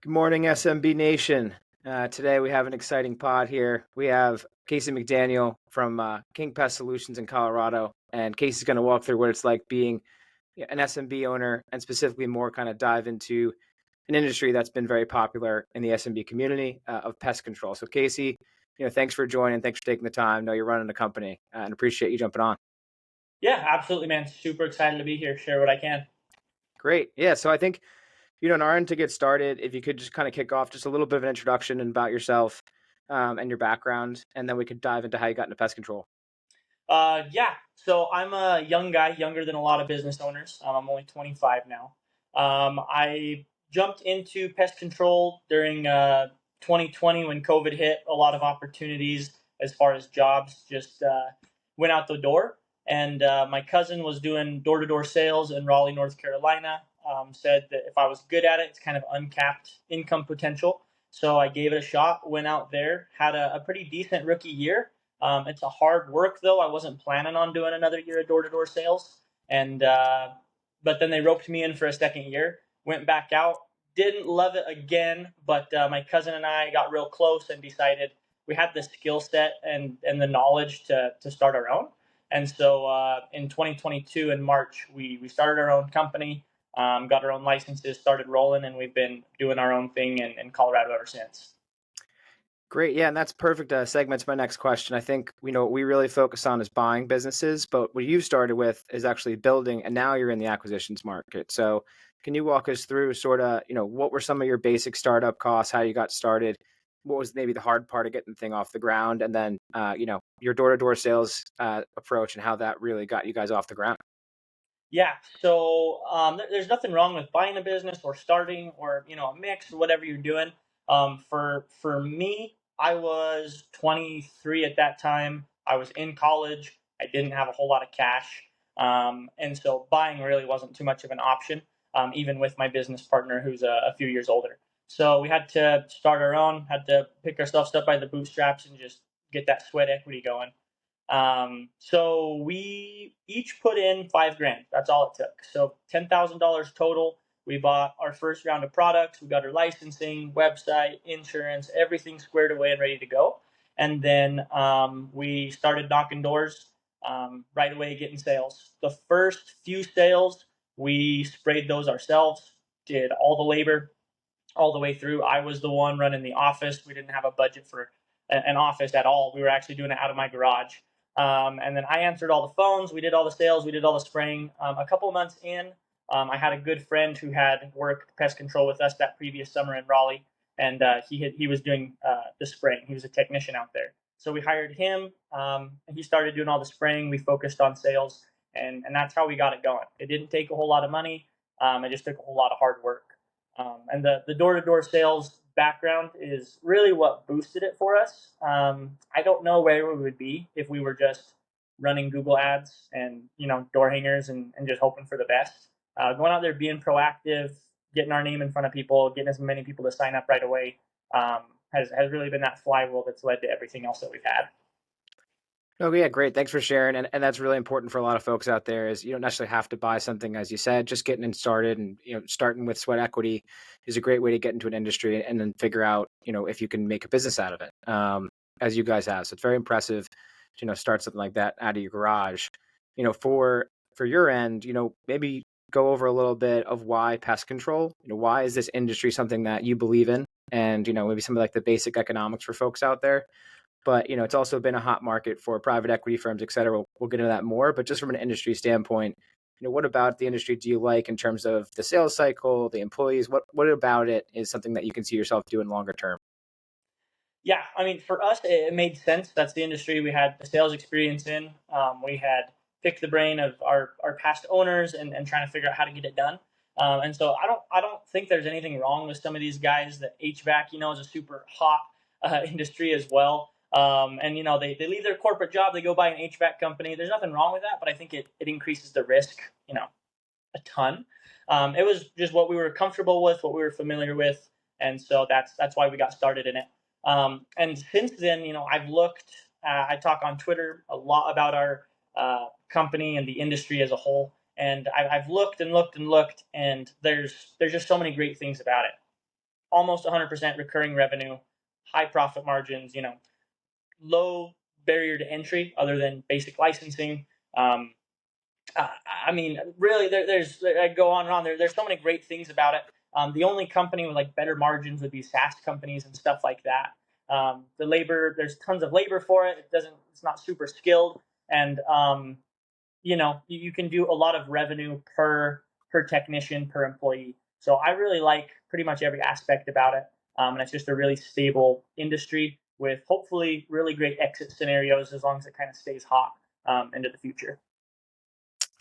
Good morning, SMB Nation. Today we have an exciting pod here. We have Casey McDaniel from King Pest Solutions in Colorado, and Casey's going to walk through what it's like being an SMB owner, and specifically more kind of dive into an industry that's been very popular in the SMB community of pest control. So, Casey, thanks for joining. Thanks for taking the time. I know you're running a company, and appreciate you jumping on. Yeah, absolutely, man. Super excited to be here. Share what I can. Great. Yeah. So I think on our end to get started, if you could just kind of kick off just a little bit of an introduction and about yourself and your background, and then we could dive into how you got into pest control. Yeah. So I'm a young guy, younger than a lot of business owners. I'm only 25 now. I jumped into pest control during 2020 when COVID hit. A lot of opportunities as far as jobs just went out the door. And my cousin was doing door-to-door sales in Raleigh, North Carolina. Said that if I was good at it, it's kind of uncapped income potential. So I gave it a shot. Went out there, had a pretty decent rookie year. It's a hard work though. I wasn't planning on doing another year of door-to-door sales, and but then they roped me in for a second year. Went back out, didn't love it again, but my cousin and I got real close and decided we had the skill set and the knowledge to start our own. And so in 2022 in March, we started our own company, got our own licenses, started rolling, and we've been doing our own thing in Colorado ever since. Great. Yeah, and that's perfect segments my next question. I think what we really focus on is buying businesses, but what you started with is actually building, and now you're in the acquisitions market. So can you walk us through sort of, what were some of your basic startup costs, how you got started, what was maybe the hard part of getting the thing off the ground, and then, your door-to-door sales approach and how that really got you guys off the ground? Yeah, so there's nothing wrong with buying a business or starting or a mix or whatever you're doing. For me, I was 23 at that time. I was in college. I didn't have a whole lot of cash, and so buying really wasn't too much of an option. Even with my business partner, who's a few years older. So we had to start our own. Had to pick ourselves up by the bootstraps and just get that sweat equity going. So we each put in 5 grand. That's all it took. So $10,000 total. We bought our first round of products. We got our licensing, website, insurance, everything squared away and ready to go. And then we started knocking doors right away, getting sales. The first few sales, we sprayed those ourselves, did all the labor all the way through. I was the one running the office. We didn't have a budget for an office at all. We were actually doing it out of my garage. And then I answered all the phones. We did all the sales. We did all the spraying. A couple of months in, I had a good friend who had worked pest control with us that previous summer in Raleigh, and he was doing the spraying. He was a technician out there. So we hired him. He started doing all the spraying. We focused on sales, and that's how we got it going. It didn't take a whole lot of money. It just took a whole lot of hard work. And the door-to-door sales background is really what boosted it for us. I don't know where we would be if we were just running Google ads and door hangers and just hoping for the best. Going out there, being proactive, getting our name in front of people, getting as many people to sign up right away has really been that flywheel that's led to everything else that we've had. Oh yeah, great. Thanks for sharing. And that's really important for a lot of folks out there is you don't necessarily have to buy something, as you said, just getting it started and starting with sweat equity is a great way to get into an industry and then figure out, if you can make a business out of it. As you guys have. So it's very impressive to, start something like that out of your garage. For your end, maybe go over a little bit of why pest control. Why is this industry something that you believe in? And, maybe some of like the basic economics for folks out there. But it's also been a hot market for private equity firms, et cetera. We'll get into that more. But just from an industry standpoint, what about the industry do you like in terms of the sales cycle, the employees? What about it is something that you can see yourself doing longer term? Yeah, I mean, for us, it made sense. That's the industry we had the sales experience in. We had picked the brain of our past owners and trying to figure out how to get it done. And so I don't think there's anything wrong with some of these guys. That HVAC, is a super hot industry as well. And they leave their corporate job, they go buy an HVAC company. There's nothing wrong with that, but I think it increases the risk, a ton. It was just what we were comfortable with, what we were familiar with, and so that's why we got started in it. And since then, I've looked. I talk on Twitter a lot about our company and the industry as a whole, and I've looked and looked and looked, and there's just so many great things about it. almost 100% recurring revenue, high profit margins, low barrier to entry other than basic licensing. Um, I mean, really, there's I go on and on. There's so many great things about it. The only company with like better margins would be SaaS companies and stuff like that. The labor, there's tons of labor for it. It's not super skilled, and you can do a lot of revenue per technician per employee. So I really like pretty much every aspect about it, and it's just a really stable industry with hopefully really great exit scenarios as long as it kind of stays hot into the future.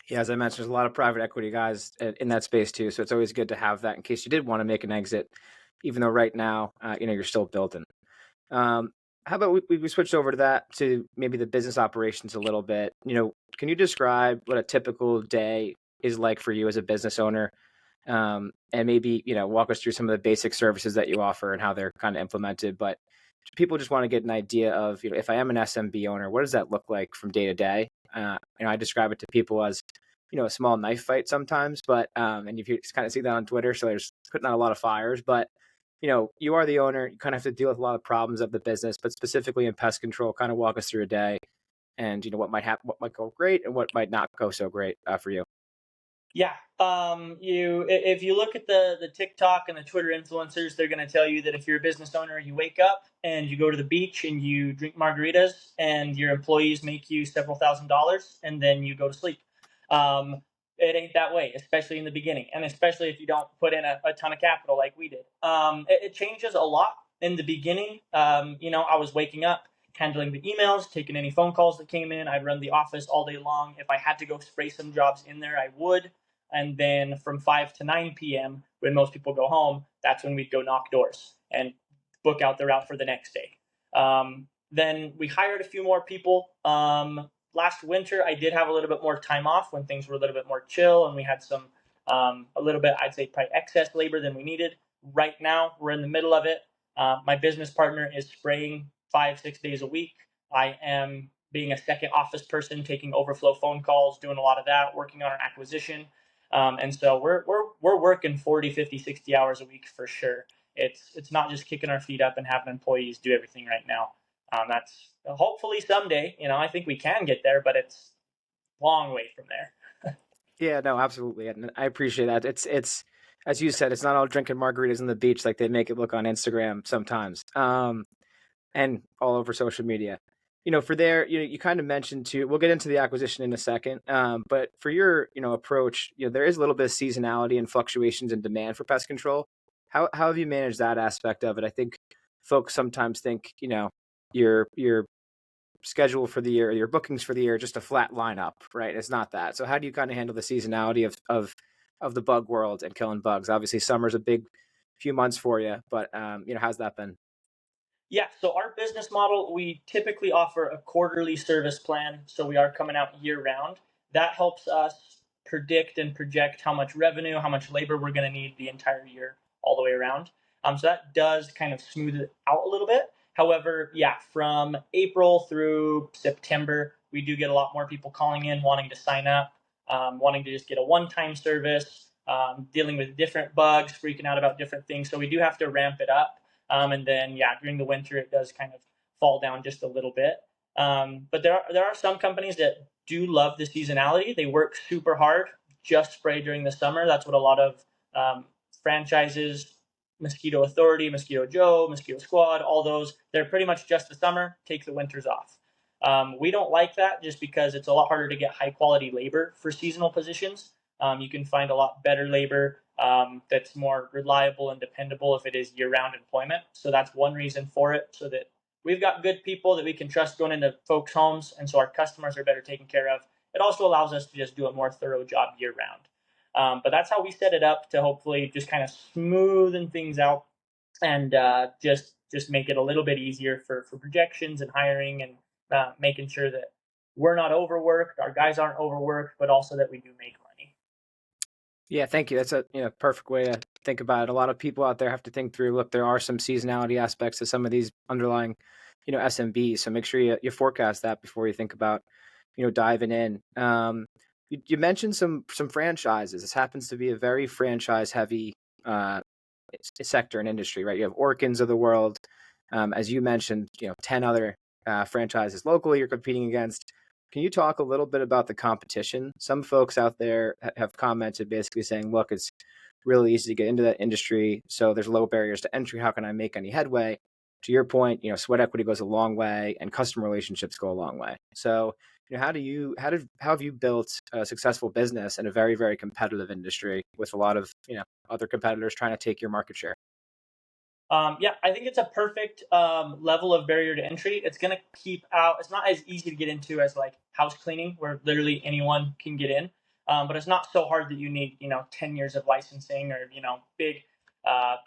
Yeah, as I mentioned, there's a lot of private equity guys in that space too. So it's always good to have that in case you did want to make an exit, even though right now, you're still building. Um, how about we switched over to that to maybe the business operations a little bit? Can you describe what a typical day is like for you as a business owner? And maybe, walk us through some of the basic services that you offer and how they're kind of implemented. But people just want to get an idea of, if I am an SMB owner, what does that look like from day to day? I describe it to people as, a small knife fight sometimes, but, and you kind of see that on Twitter. So there's putting out a lot of fires, but, you are the owner. You kind of have to deal with a lot of problems of the business, but specifically in pest control, kind of walk us through a day and, what might happen, what might go great and what might not go so great for you. Yeah. If you look at the TikTok and the Twitter influencers, they're going to tell you that if you're a business owner, you wake up and you go to the beach and you drink margaritas, and your employees make you several $1,000s, and then you go to sleep. Um, it ain't that way, especially in the beginning, and especially if you don't put in a ton of capital like we did. It changes a lot in the beginning. I was waking up, handling the emails, taking any phone calls that came in. I'd run the office all day long. If I had to go spray some jobs in there, I would. And then from 5 to 9 p.m., when most people go home, that's when we'd go knock doors and book out the route for the next day. Then we hired a few more people. Last winter, I did have a little bit more time off when things were a little bit more chill, and we had a little bit, I'd say, probably excess labor than we needed. Right now, we're in the middle of it. My business partner is spraying 5, 6 days a week. I am being a second office person, taking overflow phone calls, doing a lot of that, working on an acquisition. And so we're working 40, 50, 60 hours a week for sure. It's not just kicking our feet up and having employees do everything right now. That's hopefully someday, I think we can get there, but it's a long way from there. Yeah, no, absolutely. And I appreciate that. It's as you said, it's not all drinking margaritas on the beach like they make it look on Instagram sometimes. And all over social media. For there, you kind of mentioned too, we'll get into the acquisition in a second. But for your, approach, there is a little bit of seasonality and fluctuations in demand for pest control. How have you managed that aspect of it? I think folks sometimes think, your schedule for the year, your bookings for the year, just a flat lineup, right? It's not that. So how do you kind of handle the seasonality of the bug world and killing bugs? Obviously, summer's a big few months for you, but how's that been? Yeah, so our business model, we typically offer a quarterly service plan, so we are coming out year round. That helps us predict and project how much revenue, how much labor we're going to need the entire year, all the way around. So that does kind of smooth it out a little bit. However, yeah, from April through September, we do get a lot more people calling in, wanting to sign up, wanting to just get a one-time service, dealing with different bugs, freaking out about different things. So we do have to ramp it up. And then, yeah, during the winter, it does kind of fall down just a little bit. But there are some companies that do love the seasonality. They work super hard, just spray during the summer. That's what a lot of franchises, Mosquito Authority, Mosquito Joe, Mosquito Squad, all those, they're pretty much just the summer, take the winters off. We don't like that just because it's a lot harder to get high quality labor for seasonal positions. You can find a lot better labor that's more reliable and dependable if it is year-round employment. So that's one reason for it, so that we've got good people that we can trust going into folks' homes, and so our customers are better taken care of. It also allows us to just do a more thorough job year-round. But that's how we set it up to hopefully just kind of smoothen things out and just make it a little bit easier for projections and hiring, and making sure that we're not overworked, our guys aren't overworked, but also that we do make money. Yeah, thank you. That's a perfect way to think about it. A lot of people out there have to think through. Look, there are some seasonality aspects to some of these underlying, SMBs. So make sure you forecast that before you think about, diving in. You mentioned some franchises. This happens to be a very franchise heavy sector and industry, right? You have Orkins of the world, as you mentioned, 10 other franchises locally you're competing against. Can you talk a little bit about the competition? Some folks out there have commented basically saying, look, it's really easy to get into that industry, so there's low barriers to entry. How can I make any headway? To your point, sweat equity goes a long way, and customer relationships go a long way. So, how have you built a successful business in a very, very competitive industry with a lot of other competitors trying to take your market share? Yeah, I think it's a perfect level of barrier to entry. It's going to keep out. It's not as easy to get into as like house cleaning, where literally anyone can get in. But it's not so hard that you need 10 years of licensing or big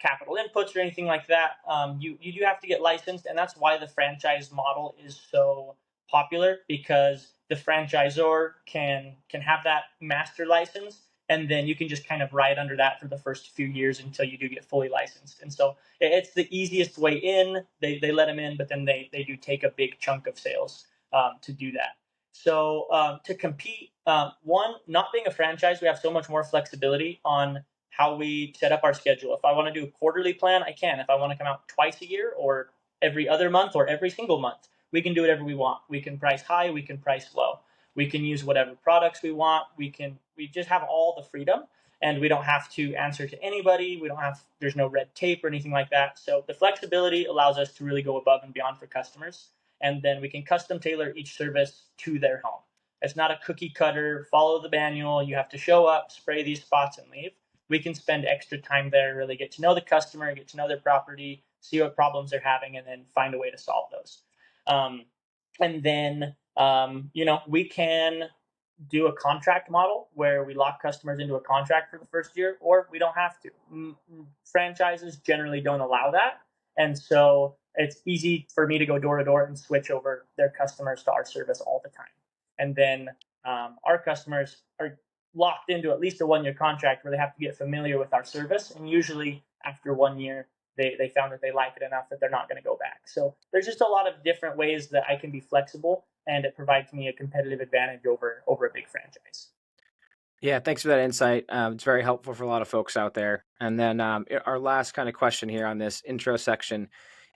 capital inputs or anything like that. You do have to get licensed, and that's why the franchise model is so popular, because the franchisor can have that master license, and then you can just kind of ride under that for the first few years until you do get fully licensed. And so it's the easiest way in. They let them in, but then they do take a big chunk of sales to do that. So to compete, one, not being a franchise, we have so much more flexibility on how we set up our schedule. If I want to do a quarterly plan, I can. If I want to come out twice a year or every other month or every single month, we can do whatever we want. We can price high, we can price low. We can use whatever products we want. We just have all the freedom, and we don't have to answer to anybody. There's no red tape or anything like that. So the flexibility allows us to really go above and beyond for customers. And then we can custom tailor each service to their home. It's not a cookie cutter, follow the manual. You have to show up, spray these spots, and leave. We can spend extra time there, really get to know the customer, get to know their property, see what problems they're having, and then find a way to solve those. Um, and then, we can do a contract model where we lock customers into a contract for the first year, or we don't have to. Franchises generally don't allow that. And so it's easy for me to go door to door and switch over their customers to our service all the time. And then our customers are locked into at least a 1 year contract where they have to get familiar with our service. And usually after 1 year, they found that they like it enough that they're not going to go back. So there's just a lot of different ways that I can be flexible, and it provides me a competitive advantage over a big franchise. Yeah, thanks for that insight. It's very helpful for a lot of folks out there. And then our last kind of question here on this intro section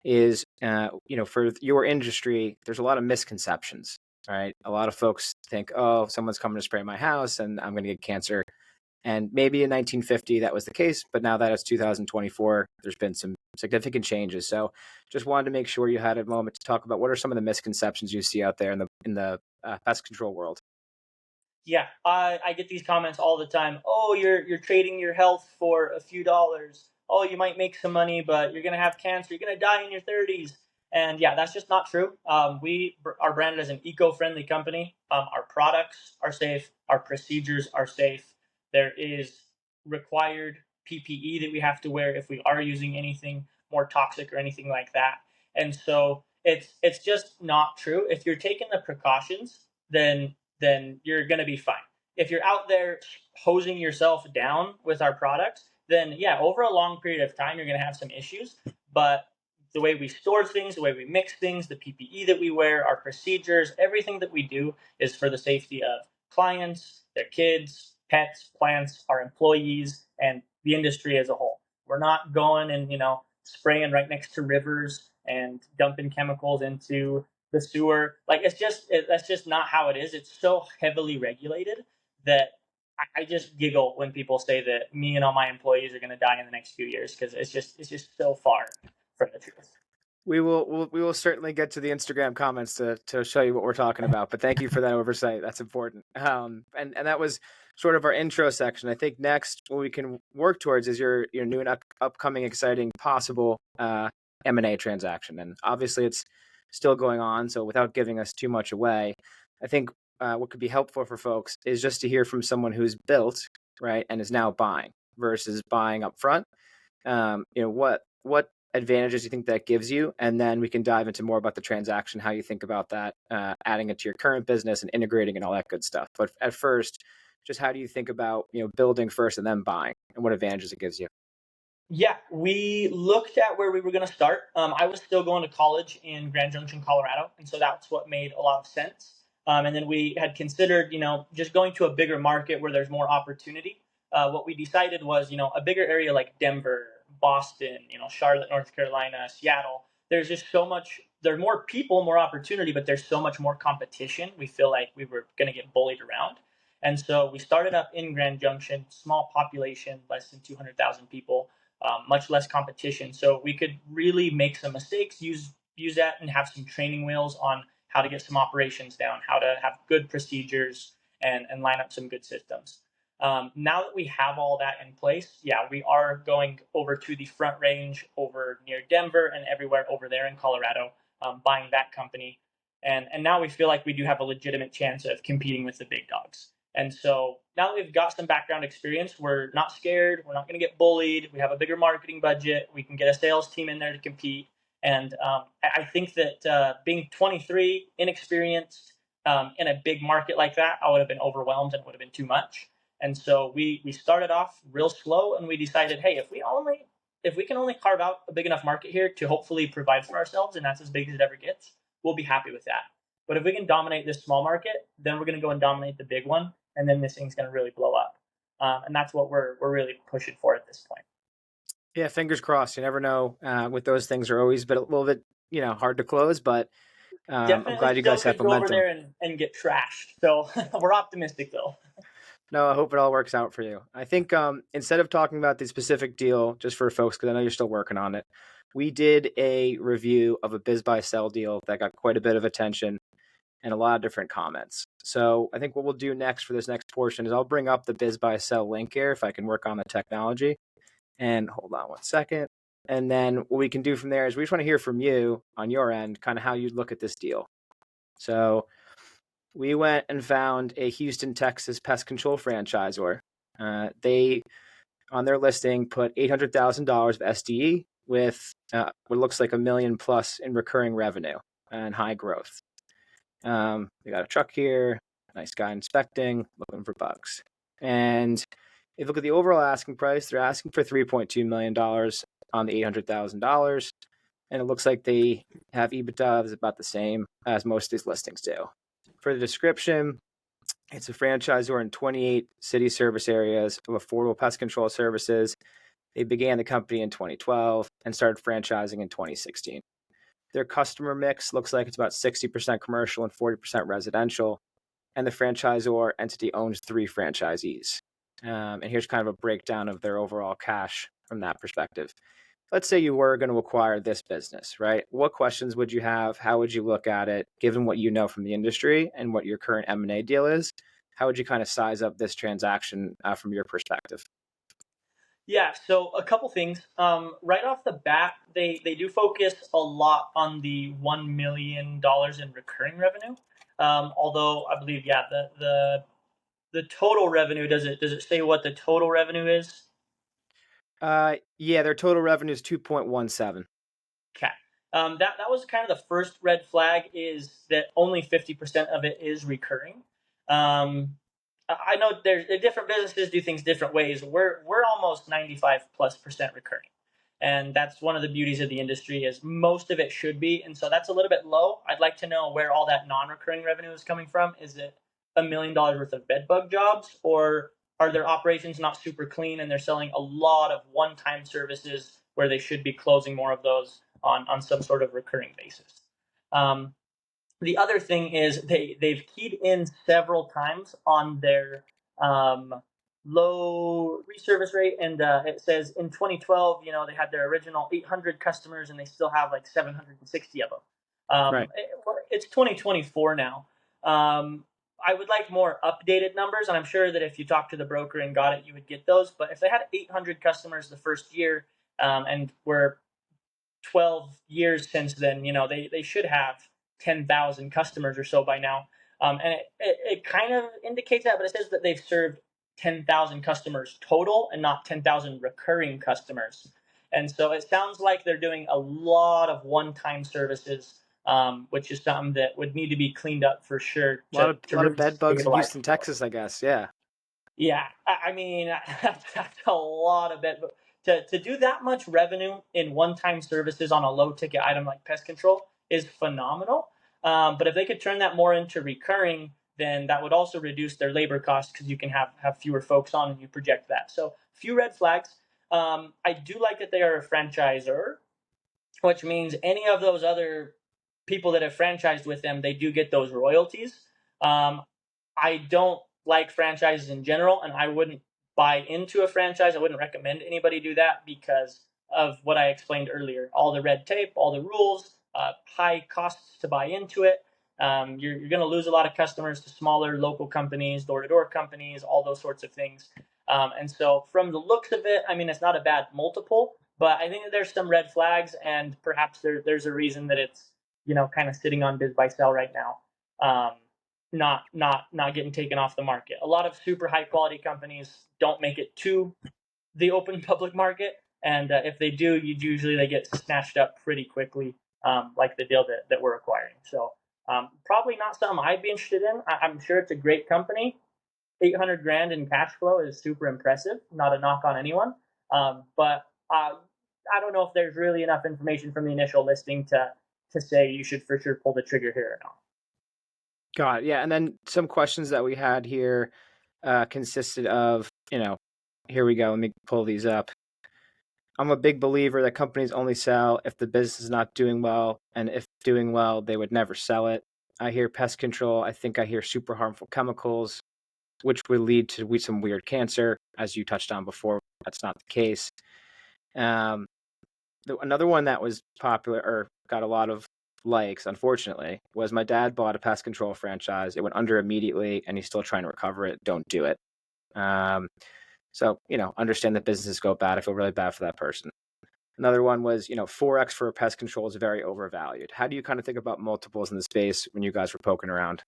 is, for your industry, there's a lot of misconceptions, right? A lot of folks think, oh, someone's coming to spray my house and I'm going to get cancer. And maybe in 1950 that was the case, but now that it's 2024, there's been some significant changes. So just wanted to make sure you had a moment to talk about what are some of the misconceptions you see out there in the pest control world. Yeah, I get these comments all the time. Oh, you're trading your health for a few dollars. Oh, you might make some money, but you're gonna have cancer. You're gonna die in your 30s. And yeah, that's just not true. We are branded as an eco-friendly company. Our products are safe. Our procedures are safe. There is required PPE that we have to wear if we are using anything more toxic or anything like that. And so it's just not true. If you're taking the precautions, then you're going to be fine. If you're out there hosing yourself down with our products, then yeah, over a long period of time, you're going to have some issues. But the way we store things, the way we mix things, the PPE that we wear, our procedures, everything that we do is for the safety of clients, their kids, pets, plants, our employees, and the industry as a whole. We're not going and, spraying right next to rivers and dumping chemicals into the sewer. Like that's just not how it is. It's so heavily regulated that I just giggle when people say that me and all my employees are going to die in the next few years, because it's just so far from the truth. We will certainly get to the Instagram comments to show you what we're talking about. But thank you for that oversight. That's important. And that was sort of our intro section. I think next what we can work towards is your new and upcoming exciting possible M&A transaction. And obviously it's still going on. So without giving us too much away, I think what could be helpful for folks is just to hear from someone who's built, right, and is now buying versus buying up front. What advantages do you think that gives you? And then we can dive into more about the transaction, how you think about that, adding it to your current business and integrating and all that good stuff. But at first, just how do you think about building first and then buying, and what advantages it gives you? Yeah, we looked at where we were going to start. I was still going to college in Grand Junction, Colorado, and so that's what made a lot of sense. And then we had considered, just going to a bigger market where there's more opportunity. What we decided was, a bigger area like Denver, Boston, Charlotte, North Carolina, Seattle. There's just so much. There are more people, more opportunity, but there's so much more competition. We feel like we were going to get bullied around, and so we started up in Grand Junction, small population, less than 200,000 people, much less competition. So we could really make some mistakes, use that, and have some training wheels on how to get some operations down, how to have good procedures, and line up some good systems. Now that we have all that in place, yeah, we are going over to the Front Range over near Denver and everywhere over there in Colorado, buying that company. And now we feel like we do have a legitimate chance of competing with the big dogs. And so now that we've got some background experience, we're not scared. We're not going to get bullied. We have a bigger marketing budget. We can get a sales team in there to compete. And I think that being 23, inexperienced in a big market like that, I would have been overwhelmed and it would have been too much. And so we started off real slow, and we decided, hey, if we can only carve out a big enough market here to hopefully provide for ourselves, and that's as big as it ever gets, we'll be happy with that. But if we can dominate this small market, then we're going to go and dominate the big one, and then this thing's going to really blow up. And that's what we're really pushing for at this point. Yeah, fingers crossed. You never know. With those things are always a little bit, hard to close, but I'm Definitely glad you still guys have could go over momentum. there and get trashed. So we're optimistic though. No, I hope it all works out for you. I think instead of talking about the specific deal, just for folks, because I know you're still working on it, we did a review of a BizBuySell deal that got quite a bit of attention and a lot of different comments. So I think what we'll do next for this next portion is I'll bring up the BizBuySell link here if I can work on the technology. And hold on one second. And then what we can do from there is we just want to hear from you on your end, kind of how you look at this deal. So we went and found a Houston, Texas pest control franchisor. They, on their listing, put $800,000 of SDE with what looks like $1 million plus in recurring revenue and high growth. They got a truck here, nice guy inspecting, looking for bugs. And if you look at the overall asking price, they're asking for $3.2 million on the $800,000. And it looks like they have EBITDA is about the same as most of these listings do. For the description, it's a franchisor in 28 city service areas of affordable pest control services. They began the company in 2012 and started franchising in 2016. Their customer mix looks like it's about 60% commercial and 40% residential. And the franchisor entity owns 3 franchisees. And here's kind of a breakdown of their overall cash from that perspective. Let's say you were going to acquire this business, right? What questions would you have? How would you look at it, given what you know from the industry and what your current M&A deal is? How would you kind of size up this transaction from your perspective? Yeah, so a couple things. Right off the bat, they do focus a lot on the $1 million in recurring revenue. Although I believe, yeah, the total revenue, does it say what the total revenue is? Yeah, their total revenue is 2.17. Okay. That was kind of the first red flag, is that only 50% of it is recurring. I know there's different businesses do things different ways. We're almost 95+% recurring, and that's one of the beauties of the industry, is most of it should be, and so that's a little bit low. I'd like to know where all that non-recurring revenue is coming from. Is it $1 million worth of bed bug jobs, or are their operations not super clean and they're selling a lot of one-time services where they should be closing more of those on some sort of recurring basis? Um, the other thing is they've keyed in several times on their low reservice rate, and it says in 2012, they had their original 800 customers, and they still have like 760 of them. Right. It's 2024 now. I would like more updated numbers, and I'm sure that if you talked to the broker and got it, you would get those. But if they had 800 customers the first year, and we're 12 years since then, they should have 10,000 customers or so by now. And it kind of indicates that, but it says that they've served 10,000 customers total and not 10,000 recurring customers. And so it sounds like they're doing a lot of one-time services, which is something that would need to be cleaned up for sure A lot of, to lot of really bed bugs in stabilize Houston, growth. Texas, I guess. Yeah. Yeah, I mean, that's a lot of it. But to do that much revenue in one-time services on a low-ticket item like pest control is phenomenal. But if they could turn that more into recurring, then that would also reduce their labor costs, because you can have fewer folks on and you project that. So few red flags. I do like that they are a franchisor, which means any of those other people that have franchised with them, they do get those royalties. Um, I don't like franchises in general, and I wouldn't buy into a franchise. I wouldn't recommend anybody do that because of what I explained earlier. All the red tape, all the rules, high costs to buy into it. You're going to lose a lot of customers to smaller local companies, door-to-door companies, all those sorts of things. And so, from the looks of it, I mean, it's not a bad multiple, but I think that there's some red flags, and perhaps there's a reason that it's kind of sitting on BizBuySell right now. Not getting taken off the market. A lot of super high quality companies don't make it to the open public market, and if they do, usually they get snatched up pretty quickly, like the deal that we're acquiring. So probably not something I'd be interested in. I'm sure it's a great company. 800 grand in cash flow is super impressive. Not a knock on anyone, but I don't know if there's really enough information from the initial listing to say you should for sure pull the trigger here or not. Got it. Yeah, and then some questions that we had here consisted of, here we go. Let me pull these up. I'm a big believer that companies only sell if the business is not doing well, and if doing well, they would never sell it. I hear pest control. I think I hear super harmful chemicals, which would lead to some weird cancer, as you touched on before. That's not the case. Um, Another one that was popular or got a lot of likes, unfortunately, was my dad bought a pest control franchise. It went under immediately, and he's still trying to recover it. Don't do it. Um, so, understand that businesses go bad. I feel really bad for that person. Another one was, 4x for pest control is very overvalued. How do you kind of think about multiples in the space when you guys were poking around?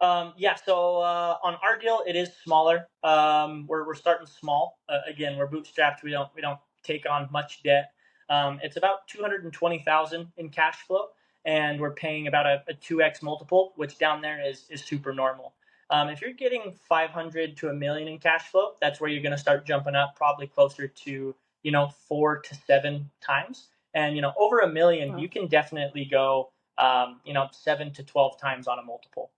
Yeah, so on our deal, it is smaller. We're starting small. Again, we're bootstrapped. We don't take on much debt. It's about 220,000 in cash flow, and we're paying about a 2x multiple, which down there is super normal. If you're getting 500 to a million in cash flow, that's where you're going to start jumping up, probably closer to 4 to 7 times. And over a million, Wow. you can definitely go 7 to 12 times on a multiple,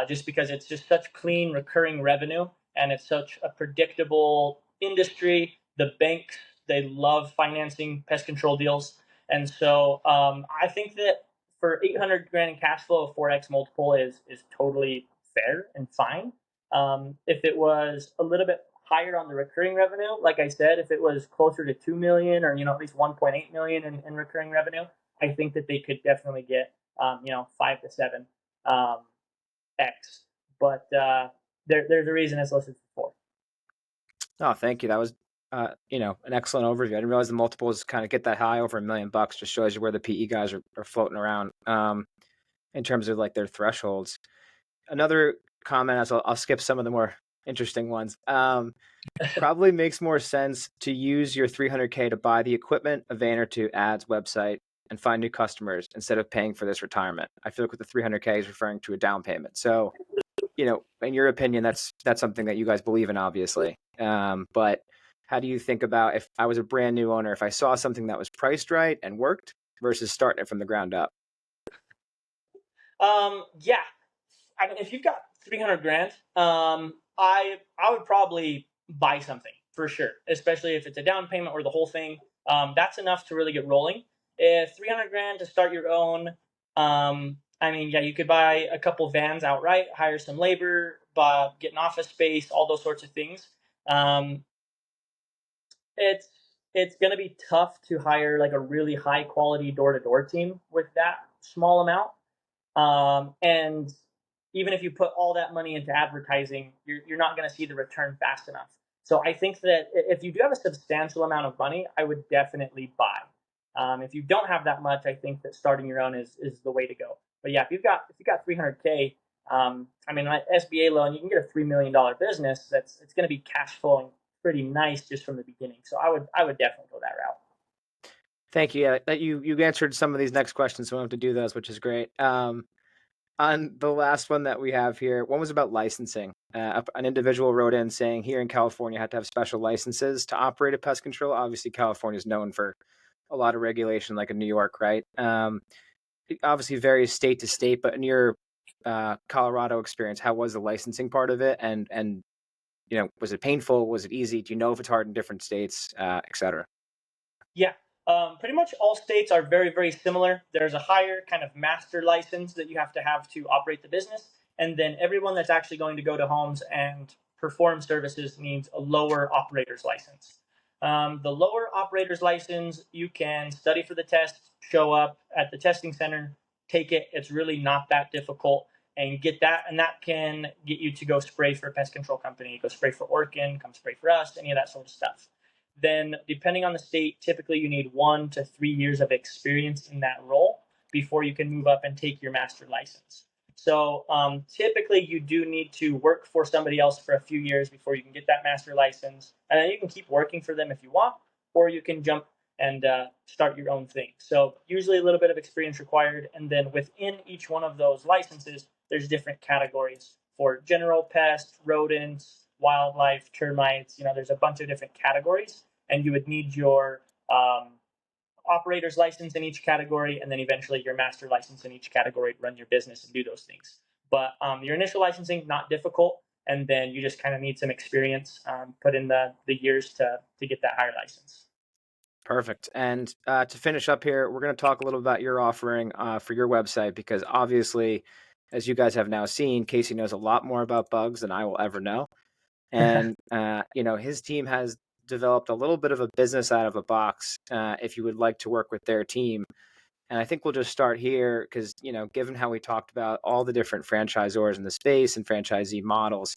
just because it's just such clean recurring revenue and it's such a predictable industry. The banks, they love financing pest control deals, and so I think that for 800 grand in cash flow, a 4x multiple is totally fair and fine. If it was a little bit higher on the recurring revenue, like I said, if it was closer to 2 million or at least 1.8 million in recurring revenue, I think that they could definitely get 5 to 7. X, but there's a reason it's listed for 4. Oh, thank you. That was, an excellent overview. I didn't realize the multiples kind of get that high over $1 million. Just shows you where the PE guys are floating around in terms of like their thresholds. Another comment, as I'll skip some of the more interesting ones. Probably makes more sense to use your 300K to buy the equipment, a van or two, ads, website, and find new customers instead of paying for this retirement. I feel like with the 300K is referring to a down payment. So, in your opinion, that's something that you guys believe in, obviously. But how do you think about if I was a brand new owner, if I saw something that was priced right and worked versus starting it from the ground up? Yeah, I mean, if you've got 300 grand, I would probably buy something for sure, especially if it's a down payment or the whole thing. That's enough to really get rolling. If 300 grand to start your own, I mean, yeah, you could buy a couple vans outright, hire some labor, get an office space, all those sorts of things. Um, it's it's going to be tough to hire like a really high quality door to door team with that small amount. And even if you put all that money into advertising, you're not going to see the return fast enough. So I think that if you do have a substantial amount of money, I would definitely buy. If you don't have that much, I think that starting your own is the way to go. But yeah, if you got 300K, I mean, an SBA loan, you can get a $3 million business. It's going to be cash flowing pretty nice just from the beginning. So I would definitely go that route. Thank you. Yeah, that you answered some of these next questions, so we don't have to do those, which is great. On the last one that we have here, one was about licensing. An individual wrote in saying here in California, you have to have special licenses to operate a pest control. Obviously, California is known for a lot of regulation, like in New York, right? It obviously varies state to state, but in your Colorado experience, how was the licensing part of it? And was it painful? Was it easy? Do you know if it's hard in different states, et cetera? Yeah. Pretty much all states are very, very similar. There's a higher kind of master license that you have to operate the business. And then everyone that's actually going to go to homes and perform services needs a lower operator's license. The lower operator's license, you can study for the test, show up at the testing center, take it. It's really not that difficult and get that. And that can get you to go spray for a pest control company, go spray for Orkin, come spray for us, any of that sort of stuff. Then depending on the state, typically you need 1 to 3 years of experience in that role before you can move up and take your master license. So typically you do need to work for somebody else for a few years before you can get that master license. And then you can keep working for them if you want, or you can jump and start your own thing. So usually a little bit of experience required. And then within each one of those licenses, there's different categories for general pests, rodents, wildlife, termites. There's a bunch of different categories, and you would need your operator's license in each category, and then eventually your master license in each category to run your business and do those things. But your initial licensing, not difficult, and then you just kind of need some experience, put in the years to get that higher license. Perfect. And to finish up here, we're going to talk a little about your offering for your website, because obviously, as you guys have now seen, Casey knows a lot more about bugs than I will ever know. And, his team has developed a little bit of a business out of a box if you would like to work with their team. And I think we'll just start here because, given how we talked about all the different franchisors in the space and franchisee models,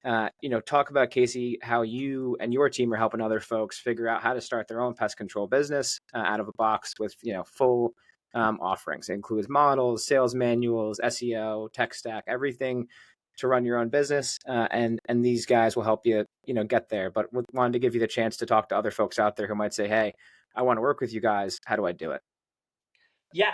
talk about, Casey, how you and your team are helping other folks figure out how to start their own pest control business out of a box with, full offerings. It includes models, sales manuals, SEO, tech stack, everything to run your own business. And these guys will help you, get there. But we wanted to give you the chance to talk to other folks out there who might say, hey, I want to work with you guys. How do I do it? Yeah.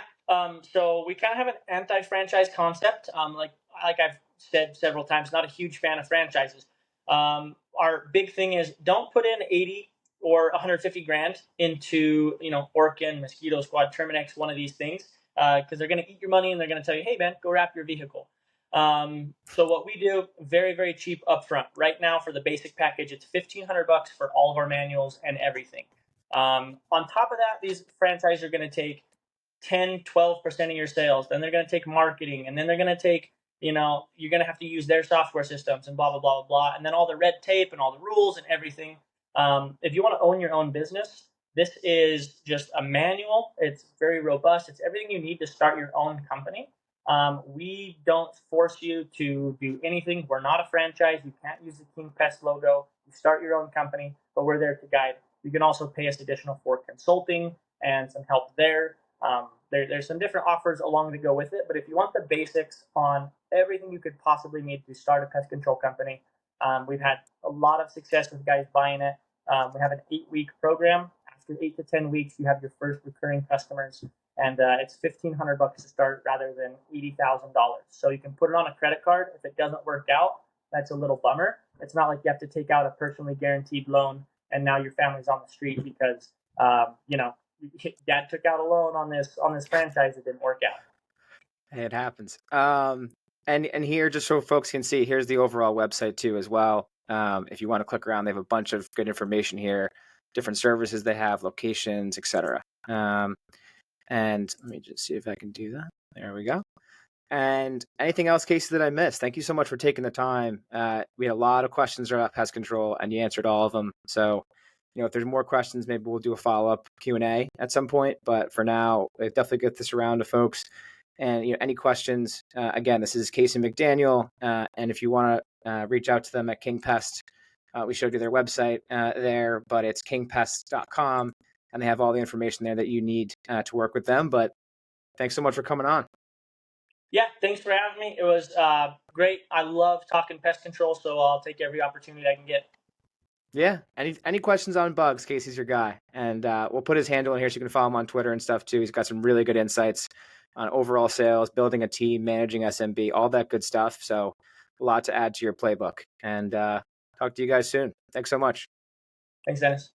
So we kind of have an anti-franchise concept. Like I've said several times, not a huge fan of franchises. Our big thing is don't put in 80 or 150 grand into Orkin, Mosquito Squad, Terminex, one of these things, because they're going to eat your money and they're going to tell you, hey man, go wrap your vehicle. So what we do, very, very cheap upfront. Right now for the basic package, it's $1,500 for all of our manuals and everything. On top of that, these franchises are going to take 10-12% of your sales. Then they're going to take marketing, and then they're going to take, you're going to have to use their software systems and blah blah blah blah blah, and then all the red tape and all the rules and everything. If you want to own your own business, this is just a manual. It's very robust. It's everything you need to start your own company. We don't force you to do anything. We're not a franchise. You can't use the King Pest logo. You start your own company, but we're there to guide. You can also pay us additional for consulting and some help there. There's some different offers along to go with it, but if you want the basics on everything you could possibly need to start a pest control company, we've had a lot of success with guys buying it. We have an 8-week program. After 8 to 10 weeks, you have your first recurring customers, and it's $1,500 to start rather than $80,000. So you can put it on a credit card. If it doesn't work out, that's a little bummer. It's not like you have to take out a personally guaranteed loan and now your family's on the street because dad took out a loan on this franchise that didn't work out. Hey, it happens. And here, just so folks can see, here's the overall website too as well. If you want to click around, they have a bunch of good information here, different services they have, locations, etc. And let me just see if I can do that. There we go. And anything else, Casey, that I missed? Thank you so much for taking the time. We had a lot of questions about pest control, and you answered all of them. So, if there's more questions, maybe we'll do a follow-up Q&A at some point. But for now, definitely get this around to folks. And any questions? Again, this is Casey McDaniel, and if you want to reach out to them at King Pest, we showed you their website there, but it's kingpest.com, and they have all the information there that you need to work with them. But thanks so much for coming on. Yeah, thanks for having me. It was great. I love talking pest control, so I'll take every opportunity I can get. Yeah. Any questions on bugs? Casey's your guy, and we'll put his handle in here so you can follow him on Twitter and stuff too. He's got some really good insights on overall sales, building a team, managing SMB, all that good stuff. So a lot to add to your playbook. And talk to you guys soon. Thanks so much. Thanks, Dennis.